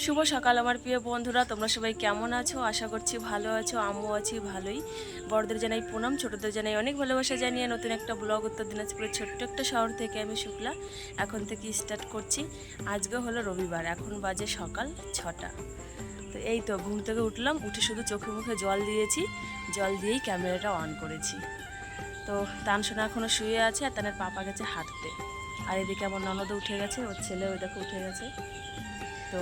শুভ সকাল আমার প্রিয় বন্ধুরা, তোমরা সবাই কেমন আছো? আশা করছি ভালো আছো। আমিও আছি ভালোই। বড়দের জানাই প্রণাম, ছোটদের জানাই অনেক ভালোবাসা জানিয়ে নতুন একটা ব্লগ উত্তর দিনাজপুরের ছোট্ট একটা শহর থেকে আমি শুক্লা এখন থেকে স্টার্ট করছি। আজকে হলো রবিবার, এখন বাজে সকাল 6টা। তো এই তো ঘুম থেকে উঠলাম, উঠে শুধু চোখে মুখে জল দিয়েছি, জল দিয়েই ক্যামেরাটা অন করেছি। তো তানসোনা এখনও শুয়ে আছে আর তানের পাপা গেছে হাঁটতে। আর এদিকে আমার ননদও উঠে গেছে, ওর ছেলে ওই দেখো উঠে গেছে। তো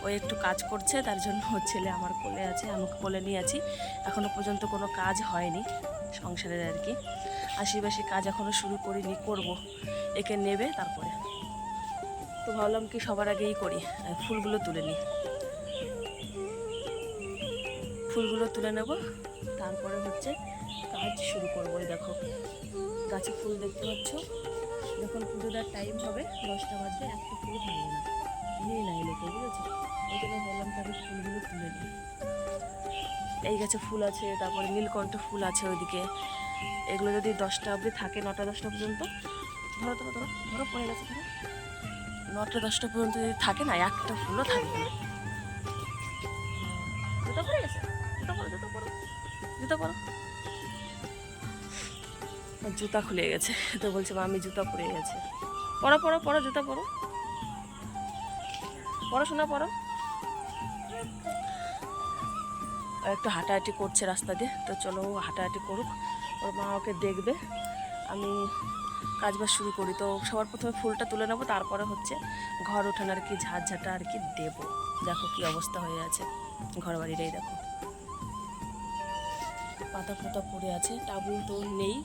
ও একটু কাজ করছে, তার জন্য ওর ছেলে আমার কোলে আছে, আমাকে কোলে নিয়ে আছি। এখনও পর্যন্ত কোনো কাজ হয়নি সংসারের আর কি, আশিবাসী কাজ এখনও শুরু করিনি, করব। একে নেবে তারপরে। তো ভাবলাম কি সবার আগেই করি, ফুলগুলো তুলে নিই। ফুলগুলো তুলে নেব, তারপরে হচ্ছে কাজ শুরু করবো। এই দেখো গাছে ফুল দেখতে পাচ্ছ, যখন পুজো দেওয়ার টাইম হবে 10টা বাজবে, একটা ফুল ভাঙবে না, নিয়ে নাই লোকে, বুঝেছো? ওই জন্য বললাম তাদের ফুলগুলো তুলে নিই। এই গাছে ফুল আছে, তারপরে নীলকণ্ঠ ফুল আছে ওইদিকে। এগুলো যদি 10টা অবধি থাকে, 9টা 10টা পর্যন্ত, ধরো ধরো ধরো ধরো পড়ে গেছে, ধরো 9টা 10টা পর্যন্ত যদি থাকে না, একটা ফুলও থাকবে না। জুতো পড়ে গেছে, জুতো পড়ো জুতো পড়ো জুতো পড়ো। জুতা খুলে গেছে, তো বলছে আমি জুতা পরে গেছে। পড়ো পড়ো পড়ো, জুতা পরো, পড়াশোনা পড়ো। একটু হাঁটাহাঁটি করছে রাস্তা দিয়ে, তো চলো হাঁটাহাঁটি করুক, ওর মা ওকে দেখবে। আমি কাজবাজ শুরু করি। তো সবার প্রথমে ফুলটা তুলে নেবো, তারপরে হচ্ছে ঘর ওঠান আর কি, ঝাঁটা আর কি দেবো। দেখো কি অবস্থা হয়ে আছে ঘর বাড়ির, এই দেখো পাতা পোতা পড়ে আছে, তাঁবু তো নেই,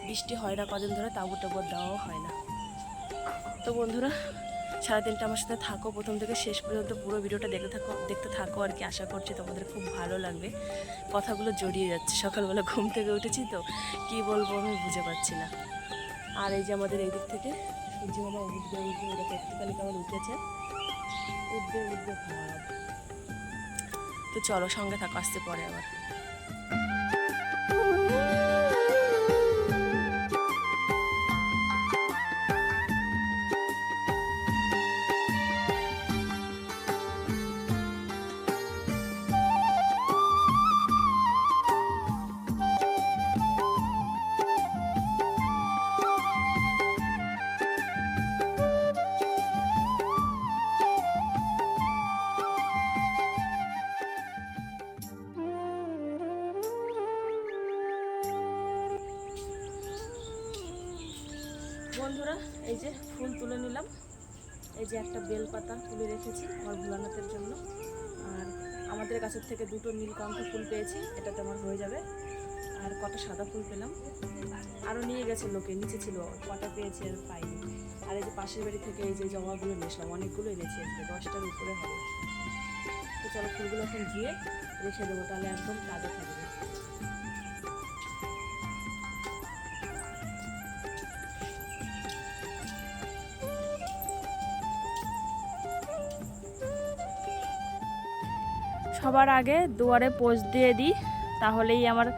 বৃষ্টি হয় না কদিন ধরে, তাঁবু টাবু দেওয়াও হয় না। তো বন্ধুরা সারাদিনটা আমার সাথে থাকো, প্রথম থেকে শেষ পর্যন্ত পুরো ভিডিওটা দেখতে থাকো আর কি। আশা করছি তোমাদের খুব ভালো লাগবে। কথাগুলো জড়িয়ে যাচ্ছে, সকালবেলা ঘুম থেকে উঠেছি তো কি বলবো আমি বুঝে পাচ্ছি না। আর এই যে আমাদের এই দিক থেকে সূর্য মামা উঠবে উঠবে, ওটা একটুখানি কেমন উঠেছে, উঠবে উঠবে ভাব। তো চলো সঙ্গে থাকো, আসতে পরে আবার। বন্ধুরা এই যে ফুল তুলে নিলাম, এই যে একটা বেলপাতা তুলে রেখেছি আমার ভোলানাথের জন্য। আর আমাদের গাছের থেকে 2টো নীলকণ্ঠ ফুল পেয়েছি, এটাতে আমার হয়ে যাবে। আর কটা সাদা ফুল পেলাম, আরও নিয়ে গেছে লোকে, নিচে ছিল, কটা পেয়েছে আর পাইনি। আর এই যে পাশের বাড়ি থেকে এই যে জমাগুলো নিয়েছিলাম, অনেকগুলো এনেছি, 10টার উপরে হবে। তো চলো ফুলগুলো এখন ধুয়ে রেখে দেবো, তাহলে একদম তাজা থাকবে। সবার আগে দুয়ারে পোঁছ দিয়ে দিই, তাহলেই আমার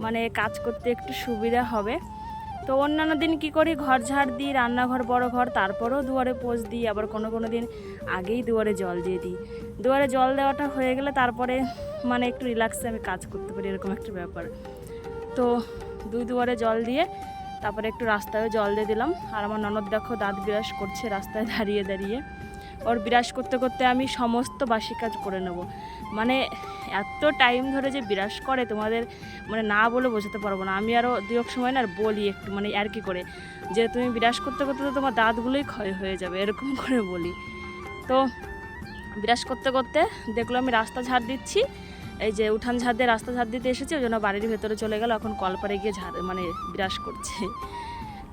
মানে কাজ করতে একটু সুবিধা হবে। তো অন্যান্য দিন কি করি, ঘর ঝাড় দিই, রান্নাঘর বড় ঘর, তারপরেও দুয়ারে পোঁছ দিই। আবার কোনো কোনো দিন আগেই দুয়ারে জল দিয়ে দিই। দুয়ারে জল দেওয়াটা হয়ে গেলে তারপরে মানে একটু রিল্যাক্সে আমি কাজ করতে পারি, এরকম একটা ব্যাপার। তো দুয়ারে জল দিয়ে তারপরে একটু রাস্তায় জল দিয়ে দিলাম। আর আমার ননদ দেখো দাঁত বিরাস করছে রাস্তায় দাঁড়িয়ে দাঁড়িয়ে। ওর বিরাস করতে করতে আমি সমস্ত বাসি কাজ করে নেব। মানে এত টাইম ধরে যে বিরাস করে তোমাদের মানে না বলে বোঝাতে পারবো না। আমি আরও দু এক সময় না আর বলি একটু মানে আর কি করে, যে তুমি বিরাস করতে করতে তো তোমার দাঁতগুলোই ক্ষয় হয়ে যাবে, এরকম করে বলি। তো বিরাস করতে করতে দেখলো আমি রাস্তা ঝাড় দিচ্ছি, এই যে উঠান ঝাড় দিয়ে রাস্তা ঝাড় দিতে এসেছি, ওই জন্য বাড়ির ভেতরে চলে গেল, এখন কলপারে গিয়ে মানে বিরাস করছে।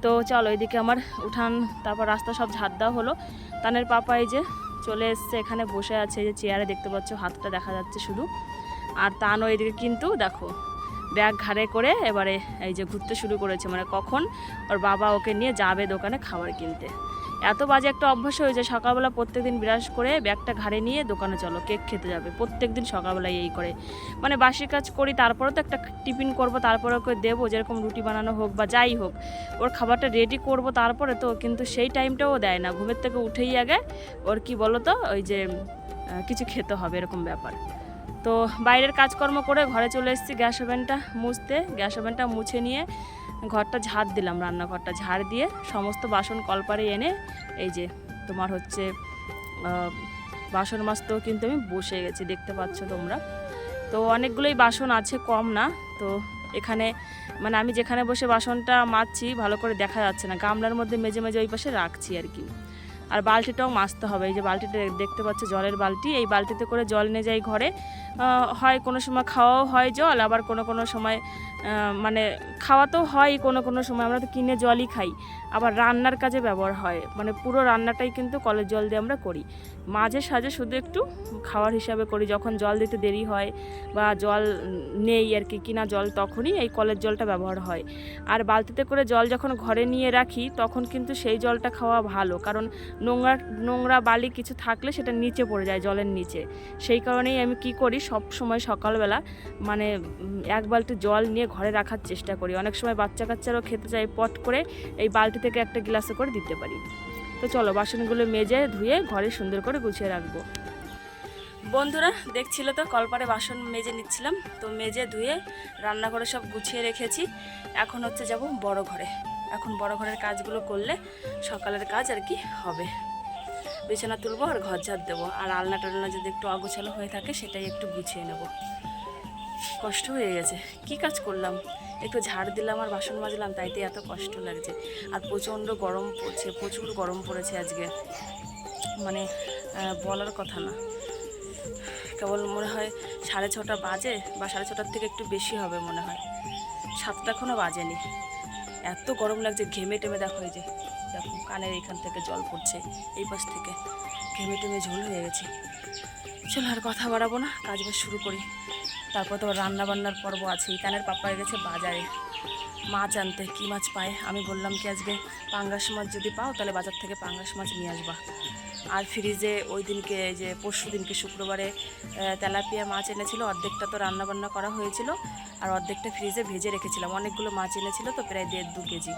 তো চলো এদিকে আমার উঠান তারপর রাস্তা সব ঝাড় দেওয়া হলো। তানের পাপা এই যে চলে এসছে, এখানে বসে আছে, এই যে চেয়ারে দেখতে পাচ্ছ, হাতটা দেখা যাচ্ছে শুধু। আর তানও এদিকে কিন্তু দেখো ব্যাগ ঘাড়ে করে এবারে এই যে ঘুরতে শুরু করেছে, মানে কখন ওর বাবা ওকে নিয়ে যাবে দোকানে খাবার কিনতে। এত বাজে একটা অভ্যাস হয়েছে, সকালবেলা প্রত্যেকদিন বিরাস করে ব্যাগটা ঘাড়ে নিয়ে দোকানে চলো কেক খেতে যাবে, প্রত্যেকদিন সকালবেলায় এই করে। মানে বাসি কাজ করি, তারপরে তো একটা টিফিন করবো, তারপরে ওকে দেবো, যেরকম রুটি বানানো হোক বা যাই হোক, ওর খাবারটা রেডি করব তারপরে তো, কিন্তু সেই টাইমটাও দেয় না। ঘুমের থেকে উঠেই আগে ওর কি বলো তো, ওই যে কিছু খেতে হবে, এরকম ব্যাপার। তো বাইরের কাজকর্ম করে ঘরে চলে এসেছি গ্যাস ওভেনটা মুছতে। গ্যাস ওভেনটা মুছে নিয়ে ঘরটা ঝাড় দিলাম, রান্নাঘরটা ঝাড় দিয়ে সমস্ত বাসন কলপারে এনে এই যে তোমার হচ্ছে বাসন মাজতেও কিন্তু আমি বসে গেছি, দেখতে পাচ্ছ তোমরা। তো অনেকগুলোই বাসন আছে, কম না। তো এখানে মানে আমি যেখানে বসে বাসনটা মাজছি ভালো করে দেখা যাচ্ছে না, গামলার মধ্যে মেজে মেজে ওই পাশে রাখছি আর কি। আর বালতিটাও মাজতে হবে, এই যে বালতিটা দেখতে পাচ্ছ জলের বালতি, এই বালতিতে করে জল নিয়ে যাই ঘরে। হয় কোনো সময় খাওয়াও হয় জল, আবার কোনো সময় মানে খাওয়াতেও হয়, কোনো সময় আমরা তো কিনে জলই খাই, আবার রান্নার কাজে ব্যবহার হয়। মানে পুরো রান্নাটাই কিন্তু কলের জল দিয়ে আমরা করি, মাঝে সাঝে শুধু একটু খাওয়ার হিসাবে করি, যখন জল দিতে দেরি হয় বা জল নেই আর কি কিনা জল, তখনই এই কলের জলটা ব্যবহার হয়। আর বালতিতে করে জল যখন ঘরে নিয়ে রাখি তখন কিন্তু সেই জলটা খাওয়া ভালো, কারণ নোংরা বালি কিছু থাকলে সেটা নিচে পড়ে যায় জলের নিচে। সেই কারণেই আমি কি করি, সব সময় সকালবেলা মানে এক বালতি জল নিয়ে ঘরে রাখার চেষ্টা করি। অনেক সময় বাচ্চা কাচ্চারাও খেতে চাই, পট করে এই বালতি থেকে একটা গ্লাসে করে দিতে পারি। তো চলো বাসনগুলো মেজে ধুয়ে ঘরে সুন্দর করে গুছিয়ে রাখবো। বন্ধুরা দেখছিল তো কলপারে বাসন মেজে নিচ্ছিলাম, তো মেজে ধুয়ে রান্নাঘরে সব গুছিয়ে রেখেছি। এখন হচ্ছে যাব বড় ঘরে। এখন বড় ঘরের কাজগুলো করলে সকালের কাজ আর কি হবে। বিছানা তুলবো আর ঘর ঝাড় দেবো, আর আলনা টালনা যদি একটু অগোছালো হয়ে থাকে সেটাই একটু গুছিয়ে নেব। কষ্ট হয়ে গেছে, কি কাজ করলাম, একটু ঝাড় দিলাম আর বাসন মাজলাম, তাইতে এত কষ্ট লাগছে। আর প্রচণ্ড গরম পড়ছে, প্রচুর গরম পড়েছে আজকে, মানে বলার কথা না। কেবল মনে হয় 6:30 বাজে, বা 6:30 থেকে একটু বেশি হবে মনে হয়, 7টা এখনও বাজেনি। এত গরম লাগছে, ঘেমে টেমে দেখো, এই যে দেখো কানের এখান থেকে জল পড়ছে, এই পাশ থেকে ঘেমে টেমে ঝোল হয়ে গেছে। চলো আর কথা বাড়াবো না, কাজ বাজ শুরু করি। তারপর তো রান্না বান্নার পর্ব আছেই। কানের পাপা গেছে বাজারে মাছ আনতে, কী মাছ পায়। আমি বললাম কি আজকে পাঙ্গাস মাছ যদি পাও তাহলে বাজার থেকে পাঙ্গাস মাছ নিয়ে আসবা। আর ফ্রিজে ওই দিনকে যে পরশু দিনকে শুক্রবারে তেলাপিয়া মাছ এনেছিল, অর্ধেকটা তো রান্নাবান্না করা হয়েছিল আর অর্ধেকটা ফ্রিজে ভেজে রেখেছিলাম। অনেকগুলো মাছ এনেছিল তো, প্রায় 1.5-2 কেজি।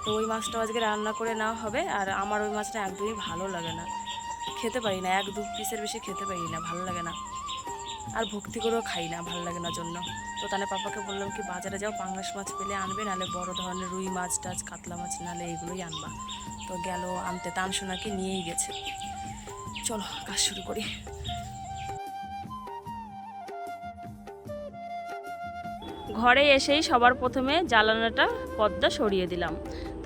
তো ওই মাছটাও আজকে রান্না করে নেওয়া হবে। আর আমার ওই মাছটা একদমই ভালো লাগে না, খেতে পারি না, 1-2 পিসের বেশি খেতে পারি না, ভালো লাগে না। আর ভক্তি করেও খাই না, ভালো লাগে না জন্য। তো তাহলে পাপাকে বললাম কি বাজারে যাও, পাঙ্গাস মাছ পেলে আনবে, নাহলে বড় ধরনের রুই মাছ টাছ কাতলা মাছ নাহলে এইগুলোই আনবা। তো গেল আনতে, তান সোনাকে নিয়েই গেছে। চলো কাজ শুরু করি। ঘরে এসেই সবার প্রথমে জ্বালানাটা পর্দা সরিয়ে দিলাম,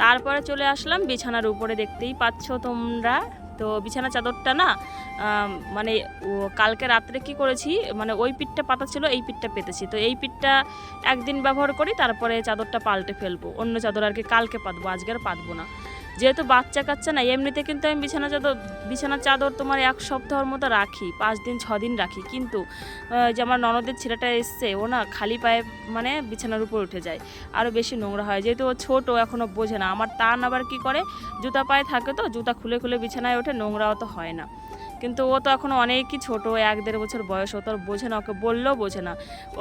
তারপরে চলে আসলাম বিছানার উপরে। দেখতেই পাচ্ছ তোমরা, তো বিছানা চাদরটা না মানে কালকে রাত্রে কি করেছি, মানে ওই পিঠটা পাতা ছিল, এই পিঠটা পেতেছি। তো এই পিঠটা একদিন ব্যবহার করি, তারপরে চাদরটা পাল্টে ফেলবো, অন্য চাদর আর কি কালকে পাতবো, আজকে আর পাতবো না। যেহেতু বাচ্চা কাচ্চা না, এমনিতে কিন্তু আমি বিছানা চাদর তোমার 1 সপ্তাহের মতো রাখি, 5 দিন 6 দিন রাখি। কিন্তু যে আমার ননদের ছেলেটা এসছে, ও না খালি পায়ে মানে বিছানার উপর উঠে যায়, আরও বেশি নোংরা হয়। যেহেতু ও ছোট, এখনও বোঝে না। আমার টান আবার কি করে, জুতা পায়ে থাকে তো, জুতা খুলে খুলে বিছানায় ওঠে, নোংরাও তো হয় না। কিন্তু ও তো এখনও অনেকই ছোটো, 1-1.5 বছর বয়স, ও তো আর বোঝে না, ওকে বললেও বোঝে না।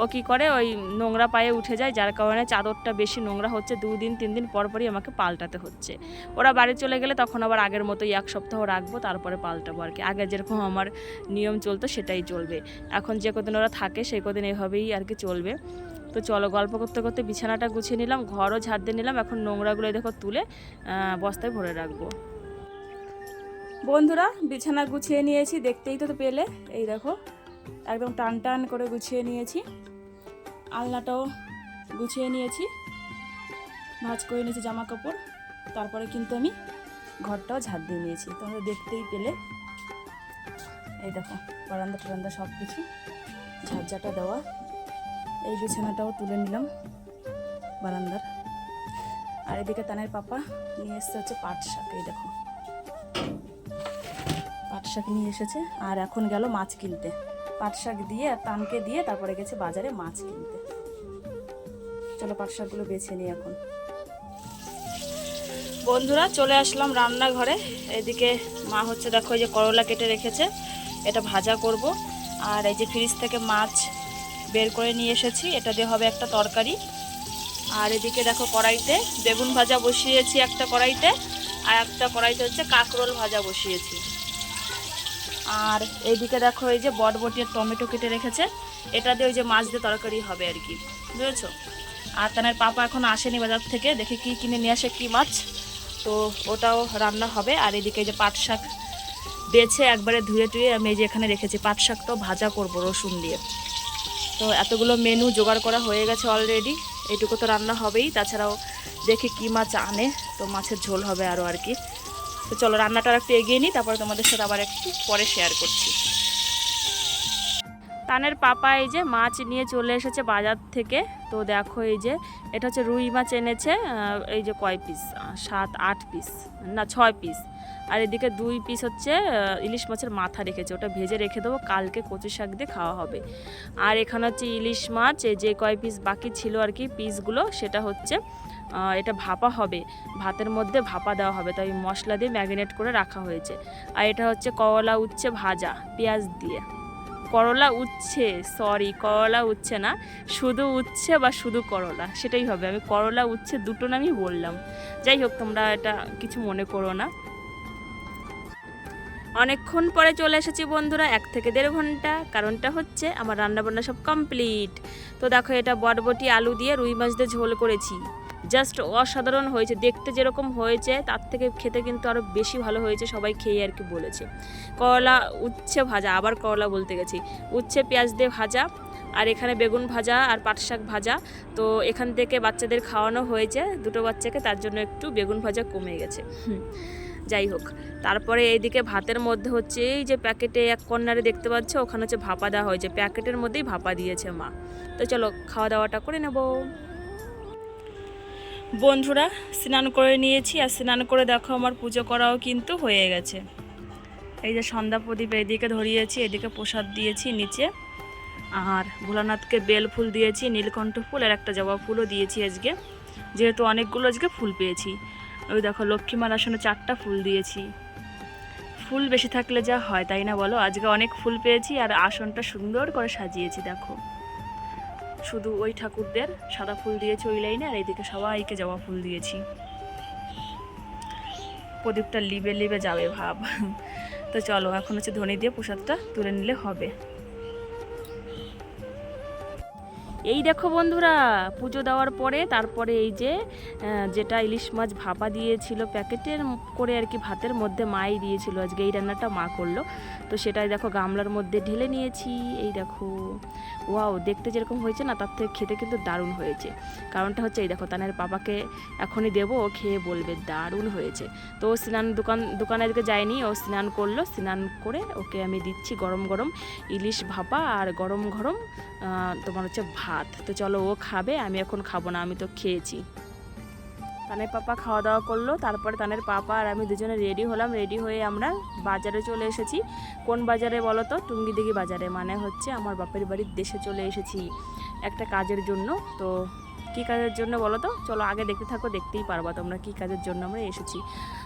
ও কী করে, ওই নোংরা পায়ে উঠে যায়, যার কারণে চাদরটা বেশি নোংরা হচ্ছে, 2 দিন 3 দিন পর পরই আমাকে পাল্টাতে হচ্ছে। ওরা বাড়ি চলে গেলে তখন আবার আগের মতোই 1 সপ্তাহ রাখবো, তারপরে পাল্টাবো আর কি। আগে যেরকম আমার নিয়ম চলতো সেটাই চলবে। এখন যে কদিন ওরা থাকে সেই কদিন এভাবেই আর কি চলবে। তো চলো গল্প করতে করতে বিছানাটা গুছিয়ে নিলাম, ঘরও ঝাড় দিয়ে নিলাম। এখন নোংরাগুলো দেখো তুলে বস্তায় ভরে রাখবো। বন্ধুরা বিছানা গুছিয়ে নিয়েছি, দেখতেই তো পেলে, এই দেখো একদম টান টান করে গুছিয়ে নিয়েছি। আলনাটাও গুছিয়ে নিয়েছি, ভাঁজ করে নিয়েছি জামা কাপড়। তারপরে কিন্তু আমি ঘরটাও ঝাড় দিয়ে নিয়েছি, তোমরা দেখতেই পেলে। এই দেখো বারান্দা টারান্দা সব কিছু ঝাড়ঝাটা দেওয়া। এই বিছানাটাও তুলে নিলাম বারান্দার। আর এদিকে তানের পাপা নিয়ে এসছে হচ্ছে পাট শাক, এই দেখো পাট শাক নিয়ে এসেছে। আর এখন গেল মাছ কিনতে, পাট শাক দিয়ে আর তানকে দিয়ে তারপরে গেছে বাজারে মাছ কিনতে। চলো পাট শাকগুলো বেছে নিই এখন। বন্ধুরা চলে আসলাম রান্নাঘরে। এদিকে মা হচ্ছে দেখো এই যে করলা কেটে রেখেছে, এটা ভাজা করব। আর এই যে ফ্রিজ থেকে মাছ বের করে নিয়ে এসেছি, এটা দিয়ে হবে একটা তরকারি। আর এদিকে দেখো কড়াইতে বেগুন ভাজা বসিয়েছি একটা কড়াইতে, আর একটা কড়াইতে হচ্ছে কাঁকরোল ভাজা বসিয়েছি। আর এইদিকে দেখো এই যে বটবটি আর টমেটো কেটে রেখেছে, এটা দিয়ে ওই যে মাছ দিয়ে তরকারি হবে আর কি, বুঝেছো। আর তানের পাপা এখন আসেনি বাজার থেকে, দেখে কি কিনে নিয়ে আসে, কি মাছ, তো ওটাও রান্না হবে। আর এদিকে যে পাট শাক বেছে একবারে ধুয়ে টুয়ে আমি এই যে এখানে রেখেছি, পাট শাকটাও ভাজা করবো রসুন দিয়ে। তো এতগুলো মেনু জোগাড় করা হয়ে গেছে অলরেডি, এইটুকু তো রান্না হবেই, তাছাড়াও দেখি কি মাছ আনে, তো মাছের ঝোল হবে আরও আর কি। তো চলো রান্নাটা একটু এগিয়ে নিই, তারপরে তোমাদের সাথে আবার একটু পরে শেয়ার করছি। তানের পাপা এই যে মাছ নিয়ে চলে এসেছে বাজার থেকে। তো দেখো এই যে এটা হচ্ছে রুই মাছ এনেছে, এই যে কয় পিস, 7-8 পিস না 6 পিস। আর এদিকে 2 পিস হচ্ছে ইলিশ মাছের মাথা রেখেছে, ওটা ভেজে রেখে দেবো, কালকে কচু শাক দিয়ে খাওয়া হবে। আর এখানে হচ্ছে ইলিশ মাছ, যে কয় পিস বাকি ছিল আর কি পিসগুলো, সেটা হচ্ছে এটা ভাপা হবে, ভাতের মধ্যে ভাপা দেওয়া হবে, তাই মশলা দিয়ে ম্যারিনেট করে রাখা হয়েছে। আর এটা হচ্ছে করলা উচ্ছে ভাজা পেঁয়াজ দিয়ে, করলা উচ্ছে, সরি করলা উচ্ছে না, শুধু উচ্ছে বা শুধু করলা সেটাই হবে, আমি করলা উচ্ছে দুটো নামই বললাম। যাই হোক, তোমরা এটা কিছু মনে করো না। অনেকক্ষণ পরে চলে এসেছি বন্ধুরা, 1 থেকে 1.5 ঘন্টা। কারণটা হচ্ছে আমার রান্নাবান্না সব কমপ্লিট। তো দেখো এটা বটবটি আলু দিয়ে রুই মাছ দিয়ে ঝোল করেছি, জাস্ট অসাধারণ হয়েছে, দেখতে যেরকম হয়েছে তার থেকে খেতে কিন্তু আরও বেশি ভালো হয়েছে, সবাই খেয়ে আর কি বলেছে। করলা উচ্ছে ভাজা, আবার করলা বলতে গেছি, উচ্ছে পেঁয়াজ দিয়ে ভাজা, আর এখানে বেগুন ভাজা আর পাট শাক ভাজা। তো এখান থেকে বাচ্চাদের খাওয়ানো হয়েছে, 2টো বাচ্চাকে, তার জন্য একটু বেগুন ভাজা কমে গেছে। যাই হোক, তারপরে এইদিকে ভাতের মধ্যে হচ্ছে এই যে প্যাকেটে এক কর্নারে দেখতে পাচ্ছ, ওখানে হচ্ছে ভাপা দেওয়া হয়েছে, প্যাকেটের মধ্যেই ভাপা দিয়েছে মা। তো চলো খাওয়া দাওয়াটা করে নেব। বন্ধুরা স্নান করে নিয়েছি, আর স্নান করে দেখো আমার পুজো করাও কিন্তু হয়ে গেছে। এই যে সন্ধ্যা প্রদীপ এদিকে ধরিয়েছি, এদিকে প্রসাদ দিয়েছি নিচে, আর ভোলানাথকে বেল ফুল দিয়েছি, নীলকণ্ঠ ফুল আর একটা জবা ফুলও দিয়েছি আজকে, যেহেতু অনেকগুলো আজকে ফুল পেয়েছি। ওই দেখো লক্ষ্মীমার আসনে 4টা ফুল দিয়েছি, ফুল বেশি থাকলে যা হয় তাই না বলো, আজকে অনেক ফুল পেয়েছি। আর আসনটা সুন্দর করে সাজিয়েছি, দেখো শুধু ওই ঠাকুরদের সাদা ফুল দিয়েছি ওই লাইনে, আর এইদিকে সবাইকে জবা ফুল দিয়েছি। প্রদীপটা লিবে লিবে যাবে ভাব। তো চলো এখন হচ্ছে ধনে দিয়ে প্রসাদটা তুলে নিলে হবে। এই দেখো বন্ধুরা, পুজো দেওয়ার পরে তারপরে এই যে যেটা ইলিশ মাছ ভাপা দিয়েছিল প্যাকেটের করে আর কি, ভাতের মধ্যে মাই দিয়েছিল, আজকে এই রান্নাটা মা করলো। তো সেটাই দেখো গামলার মধ্যে ঢেলে নিয়েছি। এই দেখো, ওয়াও, দেখতে যেরকম হয়েছে না, তার থেকে খেতে কিন্তু দারুণ হয়েছে। কারণটা হচ্ছে এই দেখো, তানের বাবাকে এখনই দেবো, ও খেয়ে বলবে দারুণ হয়েছে। তো ও দোকানে আজকে যায়নি, ও স্নান করলো, স্নান করে ওকে আমি দিচ্ছি গরম গরম ইলিশ ভাপা আর গরম গরম তোমার হচ্ছে ভাত। তো চলো ও খাবে, আমি এখন খাবো না, আমি তো খেয়েছি। তানের পাপা খাওয়া দাওয়া করলো, তারপরে তানের পাপা আর আমি দুজনে রেডি হলাম। রেডি হয়ে আমরা বাজারে চলে এসেছি। কোন বাজারে বলো তো? টুঙ্গিদিঘি বাজারে, মানে হচ্ছে আমার বাপের বাড়ির দেশে চলে এসেছি একটা কাজের জন্য। তো কী কাজের জন্য বলো তো? চলো আগে দেখতে থাকো, দেখতেই পারবা তোমরা কী কাজের জন্য আমরা এসেছি।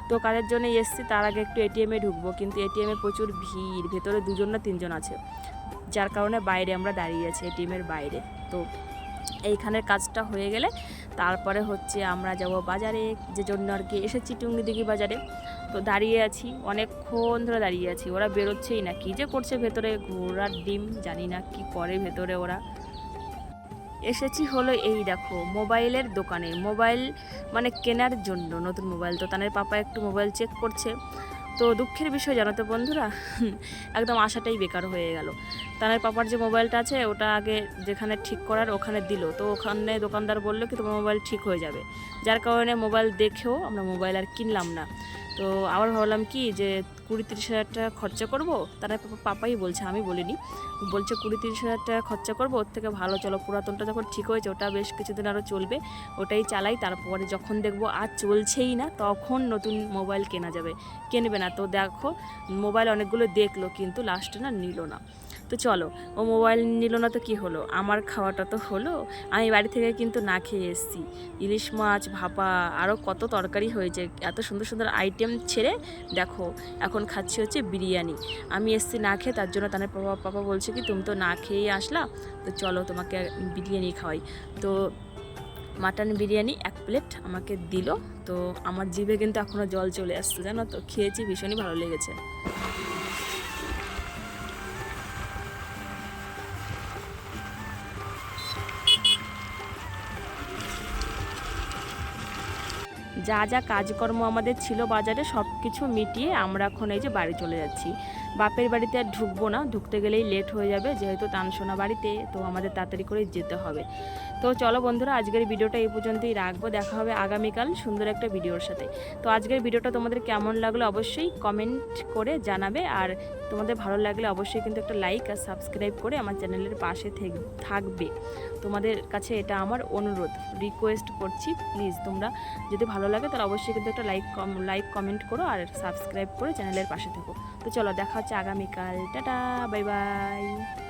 তো কাজের জন্য এসেছি, তার আগে একটু এটিএমে ঢুকবো, কিন্তু এটিএমে প্রচুর ভিড়, ভেতরে 2জন না 3জন আছে, যার কারণে বাইরে আমরা দাঁড়িয়ে আছি, এটিএমের বাইরে। তো এইখানের কাজটা হয়ে গেলে তারপরে হচ্ছে আমরা যাব বাজারে, যে জন্য আর কি এসেছি টুঙ্গিদিঘি বাজারে। তো দাঁড়িয়ে আছি, অনেকক্ষণ ধরে দাঁড়িয়ে আছি, ওরা বেরোচ্ছেই না, কী যে করছে ভেতরে, ঘোড়ার ডিম, জানি না কি করে ভেতরে ওরা। এসেছি হলো এই দেখো মোবাইলের দোকানে, মোবাইল মানে কেনার জন্য, নতুন মোবাইল। তো তাদের পাপা একটু মোবাইল চেক করছে। তো দুঃখের বিষয় জানো তো বন্ধুরা, একদম আশাটাই বেকার হয়ে গেল। তাদের পাপার যে মোবাইলটা আছে ওটা আগে যেখানে ঠিক করার ওখানে দিল, তো ওখানে দোকানদার বললো কি তোমার মোবাইল ঠিক হয়ে যাবে, যার কারণে মোবাইল দেখেও আমরা মোবাইল আর কিনলাম না। তো আবার ভাবলাম কি যে 20-30 হাজার টাকা খরচা করবো, তারা পাপাই বলছে, আমি বলিনি, বলছে 20-30 হাজার টাকা খরচা করবো, ওর থেকে ভালো চলো পুরাতনটা যখন ঠিক হয়েছে ওটা বেশ কিছুদিন আরও চলবে, ওটাই চালাই, তারপরে যখন দেখবো আর চলছেই না তখন নতুন মোবাইল কেনা যাবে, কিনবে না। তো দেখো মোবাইল অনেকগুলো দেখলো কিন্তু লাস্টে না নিল না। তো চলো, ও মোবাইল নিল না তো কি হলো, আমার খাওয়াটা তো হলো। আমি বাড়ি থেকে কিন্তু না খেয়ে এসেছি, ইলিশ মাছ ভাপা আরও কত তরকারি হয়েছে, এত সুন্দর সুন্দর আইটেম ছেড়ে দেখো এখন খাচ্ছি হচ্ছে বিরিয়ানি। আমি এসেছি না খেয়ে, তার জন্য তাদের পাপা বলছে কি তুমি তো না খেয়েই আসলা, তো চলো তোমাকে বিরিয়ানি খাওয়াই। তো মাটন বিরিয়ানি 1 প্লেট আমাকে দিল। তো আমার জিভে কিন্তু এখনও জল চলে আসছে জানো তো, খেয়েছি, ভীষণই ভালো লেগেছে। যা যা কাজকর্ম আমাদের ছিল বাজারে সব কিছু মিটিয়ে আমরা এখন এই যে বাড়ি চলে যাচ্ছি। বাপের বাড়িতে আর ঢুকবো না, ঢুকতে গেলেই লেট হয়ে যাবে, যেহেতু তানসোনা বাড়িতে, তো আমাদের তাড়াতাড়ি করে যেতে হবে। তো চলো বন্ধুরা, আজকের ভিডিওটা এই পর্যন্তই রাখবো, দেখা হবে আগামীকাল সুন্দর একটা ভিডিওর সাথে। তো আজকের ভিডিওটা তোমাদের কেমন লাগলো অবশ্যই কমেন্ট করে জানাবে, আর তোমাদের ভালো লাগলে অবশ্যই কিন্তু একটা লাইক আর সাবস্ক্রাইব করে আমার চ্যানেলের পাশে থাকবে। তোমাদের কাছে এটা আমার অনুরোধ, রিকোয়েস্ট করছি, প্লিজ তোমরা যদি ভালো লাগে তাহলে অবশ্যই কিন্তু একটা লাইক কমেন্ট করো আর সাবস্ক্রাইব করে চ্যানেলের পাশে থেকো। তো চলো দেখা হচ্ছে আগামীকাল, টাটা, বাই বাই।